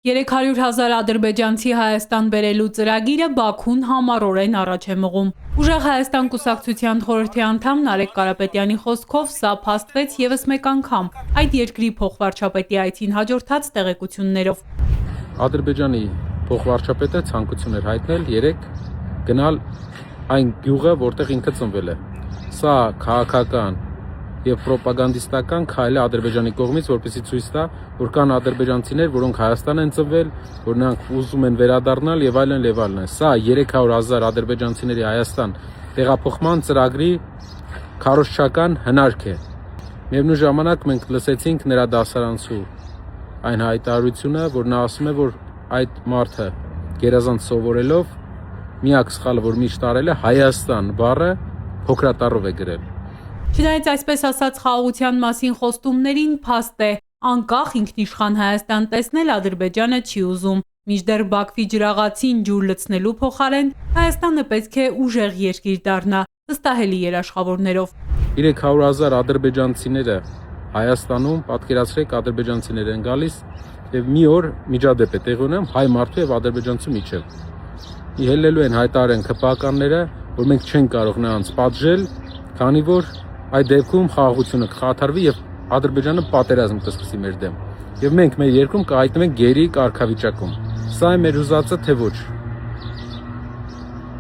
300,000 ադրբեջանցի Հայաստան բերելու ծրագիրը Բաքուն համառորեն առաջ է մղում։ Ուժեղ Հայաստան կուսակցության խորհրդի անդամ Նարեկ Կարապետյանի խոսքով սա փաստվեց ևս մեկ անգամ այդ երկրի փոխվարչապետի այցին հաջորդած տեղեկություններով։ Ադրբեջանի փոխվարչապետը ցանկություն էր հայտնել երեք գնալ այն գյուղը, որտեղ ինքը ծնվել է։ Սա քաղաքական եւ պրոպագանդիստական քայլ է Ադրբեջանի կողմից, որպեսզի ցույց տա, որ կան ադրբեջանցիներ, որոնք Հայաստան են ծնվել, որ նրանք ուզում են վերադառնալ եւ այլն եւ այլն։ Սա 300,000 ադրբեջանցիների Հայաստան տեղափոխման ծրագրի քարոզչական հնարք է։ Միևնույն ժամանակ մենք լսեցինք նրա դասարանցու այն հայտարարությունը, որ նա ասում է, որ այդ մարդը գերազանց սովորելով միակ սխալը, որ միշտ արել է, Հայաստան բառը փոքրատառով է գրել։ Չնայած այսպես ասած խաղաղության մասին խոստումներին, փաստ է, անկախ ինքնիշխան Հայաստան տեսնել Ադրբեջանը չի ուզում։ Մինչդեռ Բաքվի ջրաղացին ջուր լցնելու փոխարեն Հայաստանը պետք է ուժեղ երկիր դառնա, վստահելի երաշխավորներով։ 300,000 ադրբեջանցիները Հայաստանում, պատկերացրեք, ադրբեջանցիներ են գալիս եւ մի օր միջադեպ է տեղի ունենում հայ մարդու եւ ադրբեջանցու միջեւ։ Ելնելու են հայտարարեն ԿՊԱ-կանները, որ մենք չենք կարող նրանց պատժել, քանի որ այդ դեպքում խաղաղությունը կխաթարվի եւ Ադրբեջանը պատերազմ կսկսի մեր դեմ։ Եվ մենք մեր երկրում կհայտնվենք գերի կարգավիճակում։ Սա է մեր ուզածը, թե ոչ։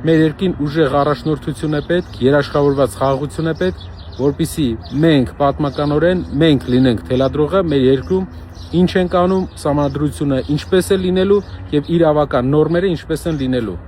Մեր երկրին ուժեղ առաջնորդություն է պետք, երաշխավորված խաղաղություն է պետք, որպեսզի մենք պատմականորեն մենք լինենք թելադրողը մեր երկրում, ինչ ենք անում, սահմանադրությունը ինչպես է լինելու եւ իրավական նորմերը ինչպես են լինելու։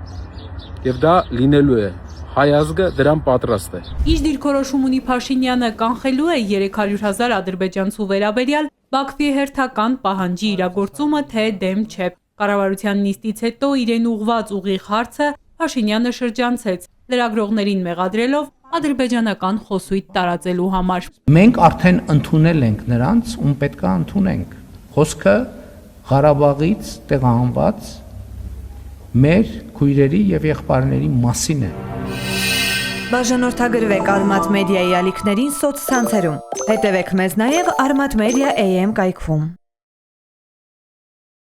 Եվ դա լինելու է։ Հայ ազգը դրան պատրաստ է։ Ինչ դիրքորոշում ունի Փաշինյանը կանխելու է 300,000 ադրբեջանցու վերաբերյալ Բաքվի հերթական պահանջի իրագործումը, թե դեմ չէ։ Կառավարության նիստից հետո իրեն ուղղված ուղիղ հարցը Փաշինյանը շրջանցեց, լրագրողներին մեղադրելով ադրբեջանական խոսույթ տարածելու համար։ Մենք արդեն ընդունել ենք նրանց, ում պետք է ընդունենք։ Խոսքը Ղարաբաղից տեղահանված մեր քույրերի եւ եղբայրների մասին է։ Բաժանորդագրվեք Արմատ մեդիայի ալիքներին սոցցանցերում։ Հետևեք մեզ նաև Armat Media AM կայքում։